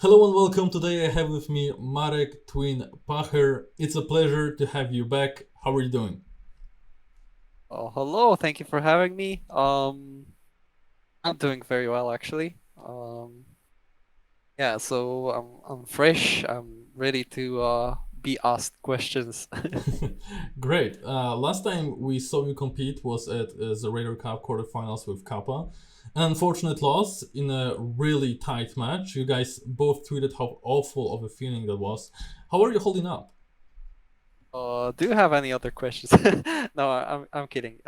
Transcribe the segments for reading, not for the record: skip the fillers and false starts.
Hello and welcome. Today I have with me Marek, Tween, Pacher. It's a pleasure to have you back. How are you doing? Oh, hello. Thank you for having me. I'm doing very well actually. Yeah, so I'm fresh. I'm ready to be asked questions. Great. Last time we saw you compete was at the Raider Cup quarterfinals with Kappa. An unfortunate loss in a really tight match. You guys both tweeted how awful of a feeling that was. How are you holding up? Do you have any other questions? No, I'm kidding.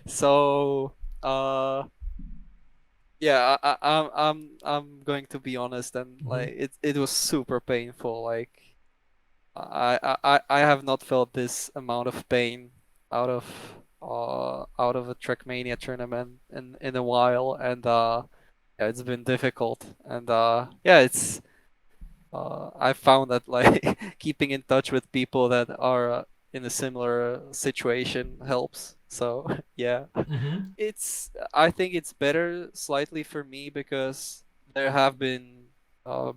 So uh, yeah, I'm going to be honest, and like Hmm. it was super painful. Like I have not felt this amount of pain out of out of a Trackmania tournament in a while, and yeah, it's been difficult, and yeah, it's I found that like keeping in touch with people that are in a similar situation helps. So yeah, Hmm. I think it's better slightly for me because there have been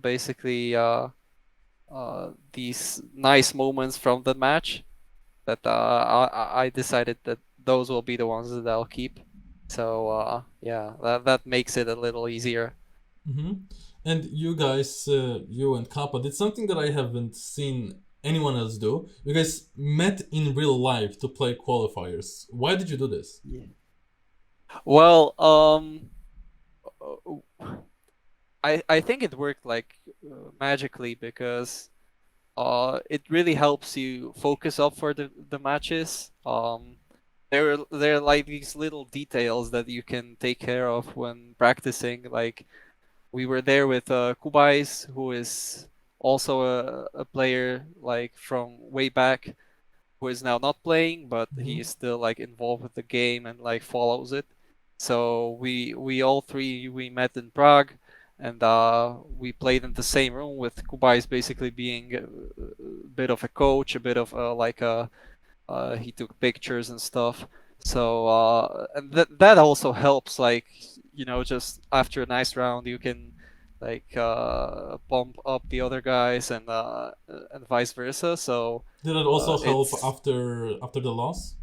basically these nice moments from the match that I decided that those will be the ones that I'll keep. So yeah, that makes it a little easier. Hmm. And you guys, you and Kappa, did something that I haven't seen anyone else do. You guys met in real life to play qualifiers. Why did you do this? Yeah. Well, I think it worked like magically because it really helps you focus up for the matches. There are like these little details that you can take care of when practicing. Like we were there with Kubais, who is also a player like from way back, who is now not playing, but he is Hmm. still like involved with the game and like follows it. So we all three we met in Prague, and we played in the same room with Kubais basically being a bit of a coach, a bit of like a he took pictures and stuff. So and that also helps. Like just after a nice round, you can like pump up the other guys and vice versa. So Did it also help it's after the loss?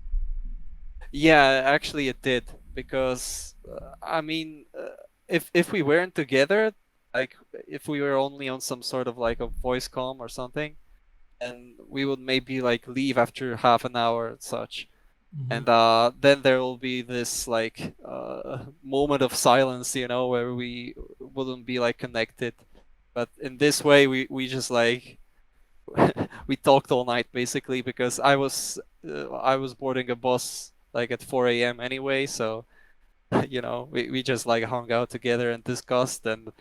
yeah, actually it did because I mean, if we weren't together, like if we were only on some sort of like a voice comm or something, and we would maybe like leave after half an hour and such. And Hmm. then there will be this like moment of silence, where we wouldn't be like connected. But in this way, we just like we talked all night basically because I was boarding a bus like at 4 a.m. anyway, so we just like hung out together and discussed, and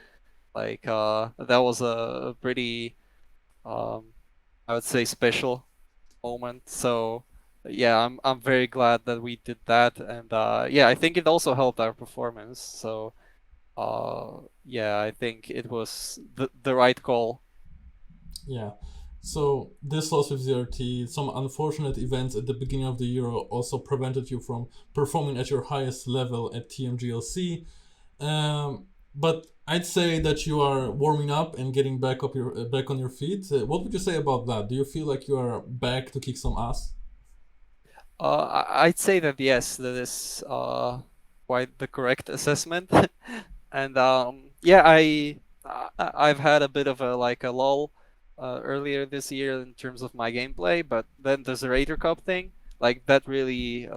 like that was a pretty um I would say special moment. So yeah, I'm very glad that we did that, and yeah, I think it also helped our performance. So yeah, I think it was the right call. Yeah. So this loss with ZRT, some unfortunate events at the beginning of the year also prevented you from performing at your highest level at TMGLC. But I'd say that you are warming up and getting back on your feet. What would you say about that? Do you feel like you are back to kick some ass? I'd say that yes, that is quite the correct assessment. And yeah, I've had a bit of a like a lull earlier this year in terms of my gameplay, but then the Zerator Cup thing, like that really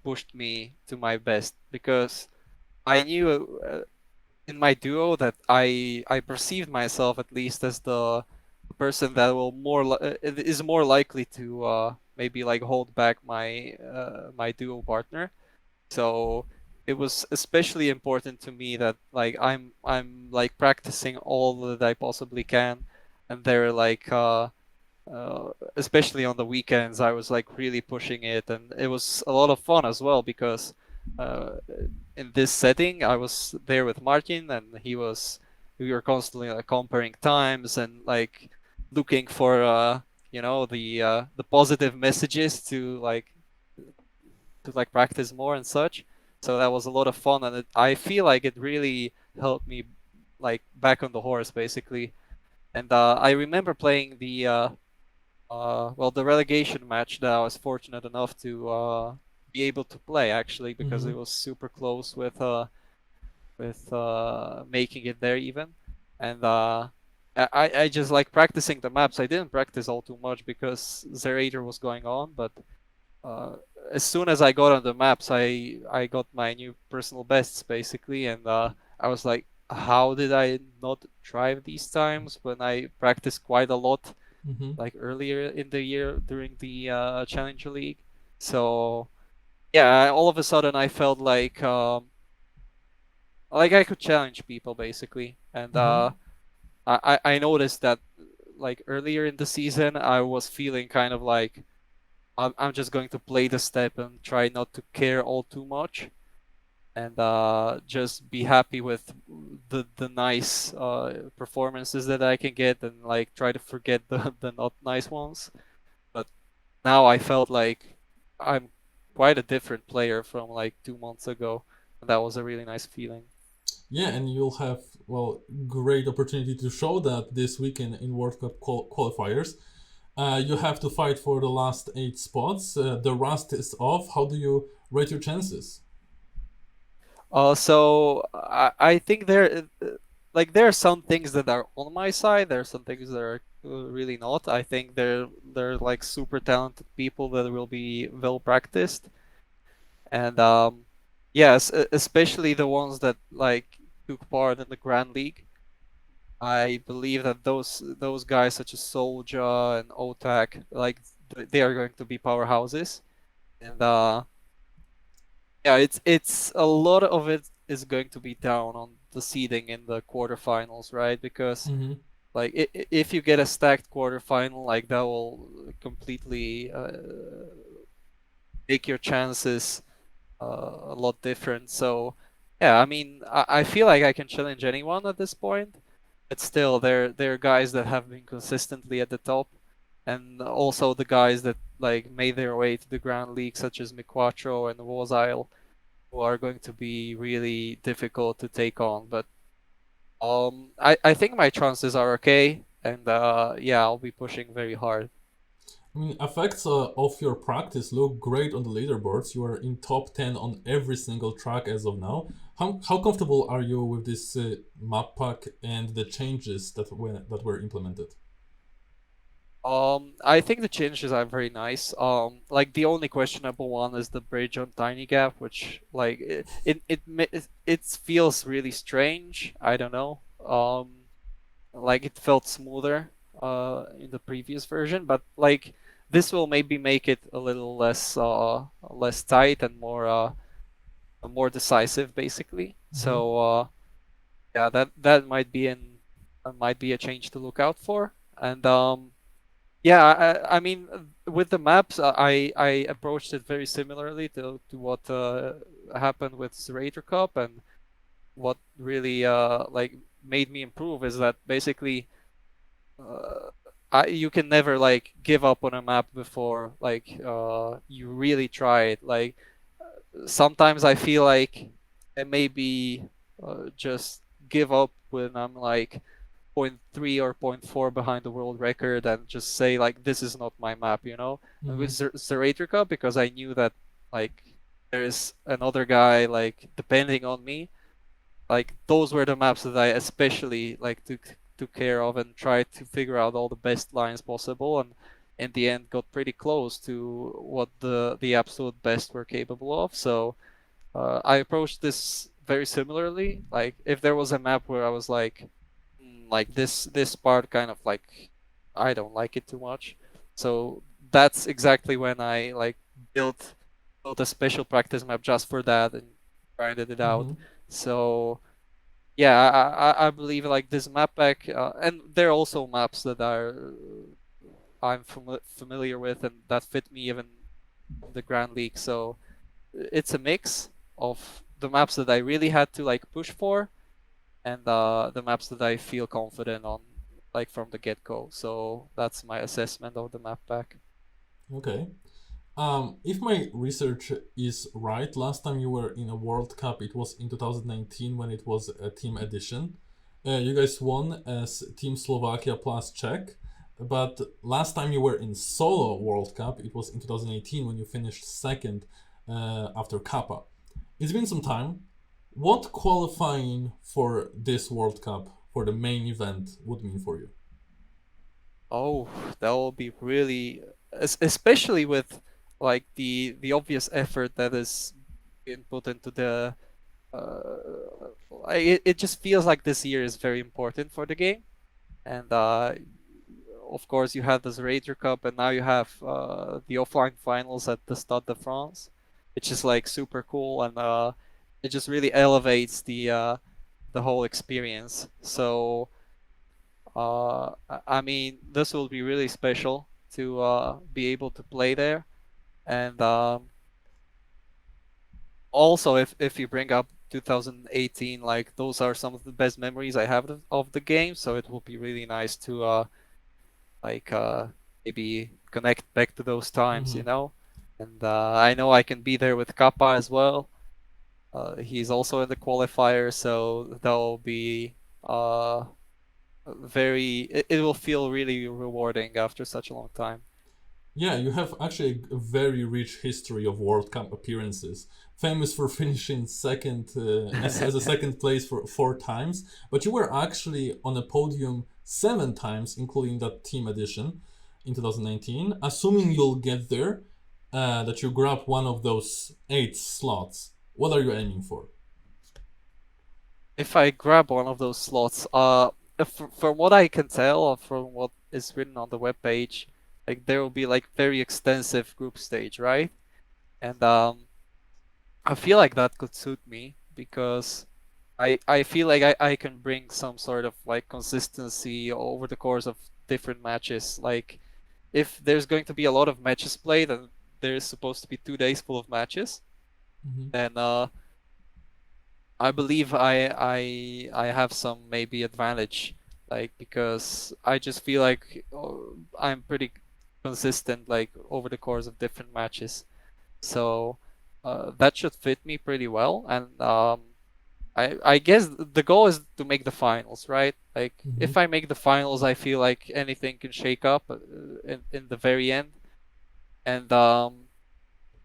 pushed me to my best because I knew in my duo that I perceived myself at least as the person that will is more likely to maybe like hold back my duo partner. So it was especially important to me that like I'm like practicing all that I possibly can, and they're like especially on the weekends I was like really pushing it, and it was a lot of fun as well because uh, in this setting I was there with Martin, and we were constantly like comparing times and like looking for the positive messages to like practice more and such. So that was a lot of fun, and I feel like it really helped me like back on the horse basically. And I remember playing the relegation match that I was fortunate enough to be able to play actually because Mm-hmm. it was super close with making it there even. And I just like practicing the maps. I didn't practice all too much because Zerator was going on, but uh, as soon as I got on the maps, I got my new personal bests basically, and I was like, how did I not drive these times when I practiced quite a lot Mm-hmm. like earlier in the year during the Challenger League? So yeah, all of a sudden I felt like I could challenge people basically, and Mm-hmm. I noticed that like earlier in the season I was feeling kind of like I'm just going to play the step and try not to care all too much, and just be happy with the nice performances that I can get, and like try to forget the not nice ones. But now I felt like I'm quite a different player from like 2 months ago, and that was a really nice feeling. Yeah, and you'll have, well, great opportunity to show that this weekend in World Cup qualifiers. You have to fight for the last 8 spots. The rust is off. How do you rate your chances? So I think there are some things that are on my side. There are some things that are really not. I think they're like super talented people that will be well practiced, and yes, especially the ones that like took part in the Grand League. I believe that those guys such as Soldier and Otak, like they are going to be powerhouses, and yeah, it's a lot of it is going to be down on the seeding in the quarterfinals, right? Because Mm-hmm. like if you get a stacked quarterfinal, like that will completely make your chances a lot different. So yeah, I mean, I feel like I can challenge anyone at this point, but still, there are guys that have been consistently at the top, and also the guys that like made their way to the Grand League, such as Miquatro and Wozile, who are going to be really difficult to take on. But I think my chances are okay, and yeah, I'll be pushing very hard. I mean, effects of your practice look great on the leaderboards. You are in top 10 on every single track as of now. How comfortable are you with this map pack and the changes that were implemented? I think the changes are very nice. Like the only questionable one is the bridge on Tiny Gap, which like it feels really strange. I don't know. Like it felt smoother in the previous version, but like this will maybe make it a little less tight and more decisive, basically. Mm-hmm. So yeah, that might be a change to look out for, and yeah, I mean, with the maps, I approached it very similarly to what happened with Zerator Cup, and what really like made me improve is that basically uh, you can never like give up on a map before like you really try it. Like sometimes I feel like I maybe just give up when I'm like zero point 0.3 or zero point 0.4 behind the world record and just say like this is not my map, you know. And with Mm-hmm. Zerator Cup, because I knew that like there is another guy like depending on me, like those were the maps that I especially like took care of and tried to figure out all the best lines possible, and in the end got pretty close to what the absolute best were capable of. So I approached this very similarly. Like if there was a map where I was like, like this part kind of like I don't like it too much. So that's exactly when I like built built a special practice map just for that and grinded it out. Mm-hmm. So yeah, I believe like this map pack, and there are also maps that are I'm familiar with and that fit me even in the Grand League. So it's a mix of the maps that I really had to like push for, and the maps that I feel confident on, like from the get go. So that's my assessment of the map pack. Okay. If my research is right, last time you were in a World Cup, it was in 2019 when it was a team edition. You guys won as Team Slovakia plus Czech, but last time you were in solo World Cup, it was in 2018 when you finished second after Kappa. It's been some time. What qualifying for this World Cup, for the main event, would mean for you? Oh, that will be really, especially with like the obvious effort that is being put into the. It just feels like this year is very important for the game, and of course you have this Raider Cup, and now you have the offline finals at the Stade de France, which is like super cool, and it just really elevates the whole experience. So I mean, this will be really special to be able to play there, and also if you bring up 2018, like those are some of the best memories I have of the game, so it will be really nice to like maybe connect back to those times, Mm-hmm. you know. And I know I can be there with Kappa as well. He's also in the qualifier, so that'll be it will feel really rewarding after such a long time. Yeah, you have actually a very rich history of World Cup appearances. Famous for finishing second as a second place for 4 times, but you were actually on a podium 7 times, including that team edition in 2019. Assuming you'll get there, that you grab one of those 8 slots, what are you aiming for? If I grab one of those slots, from what I can tell, or from what is written on the webpage, like there will be like very extensive group stage, right? And I feel like that could suit me because I feel like I can bring some sort of like consistency over the course of different matches. Like if there's going to be a lot of matches played and there's supposed to be 2 days full of matches, Mm-hmm. then I believe I have some maybe advantage, like because I just feel like I'm pretty consistent like over the course of different matches. So that should fit me pretty well, and I guess the goal is to make the finals, right? Like Mm-hmm. if I make the finals, I feel like anything can shake up in the very end, and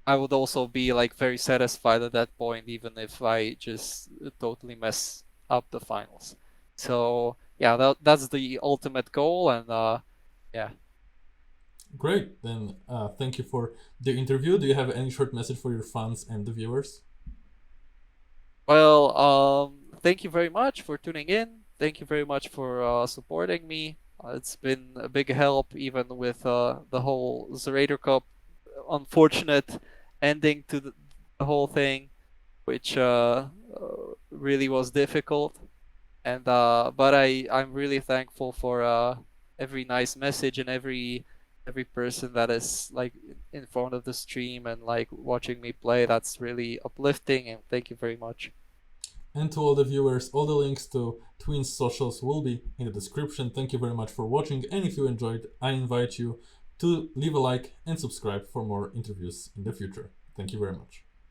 I would also be like very satisfied at that point, even if I just totally mess up the finals. So yeah, that's the ultimate goal, and yeah. Great. Then thank you for the interview. Do you have any short message for your fans and the viewers? Well, thank you very much for tuning in. Thank you very much for supporting me. It's been a big help, even with the whole Zerator Cup unfortunate ending to the whole thing, which really was difficult. And but I'm really thankful for every nice message and every person that is like in front of the stream and like watching me play. That's really uplifting, and thank you very much. And to all the viewers, all the links to Tween's socials will be in the description. Thank you very much for watching, and if you enjoyed, I invite you to leave a like and subscribe for more interviews in the future. Thank you very much.